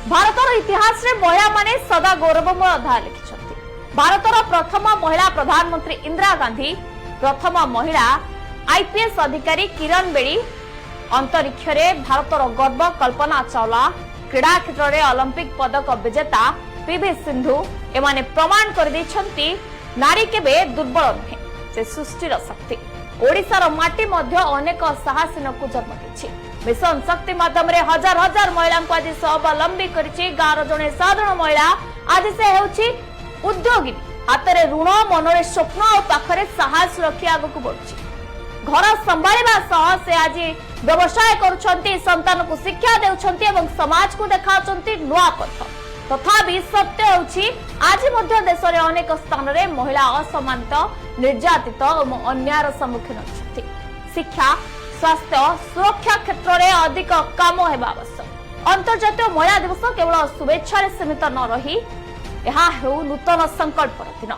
भारतर इतिहास रे महिला माने सदा गौरवमय अध्याय लिखिछन्ति। भारतर प्रथम महिला प्रधानमंत्री इंदिरा गांधी, प्रथम महिला आईपीएस अधिकारी किरण बेदी, अंतरिक्ष रे भारतर गर्व कल्पना चावला, क्रीड़ा क्षेत्र में ओलंपिक पदक विजेता पीवी सिंधु एमाने प्रमाण कर दैछन्ति नारी केबे दुर्बल नुहे, से सृष्टिर शक्ति। ओडिशार माटी मध्य अनेक साहसिन को जन्म देछि। मिशन शक्ति माध्यम रे हजार हजार महिला को आज स्वावलंबी करिछि। गाँर जने साधारण महिला आज से हेउछि उद्योगिनी, हाथ में ऋण, मनरे स्वप्न और पाखरे साहस रखी आगक बढ़ुछि। घर संभाळिबा सह से आज व्यवसाय करुछन्ति, संतान को शिक्षा देउछन्ति एवं समाज को देखाउछन्ति नुआ पथ। तथापि सत्य हेउछि आज मध्य देश रे अनेक स्थान रे महिला असमानता, निर्यातित और अन्यायर सम्मुखीन होछन्ति। शिक्षा, स्वास्थ्य, सुरक्षा क्षेत्र में अधिक काम हेबा आवश्यक। अंतर्जातीय महिला दिवस केवल शुभेच्छा सीमित न रही, यह हेउ नूतन संकल्पर दिन।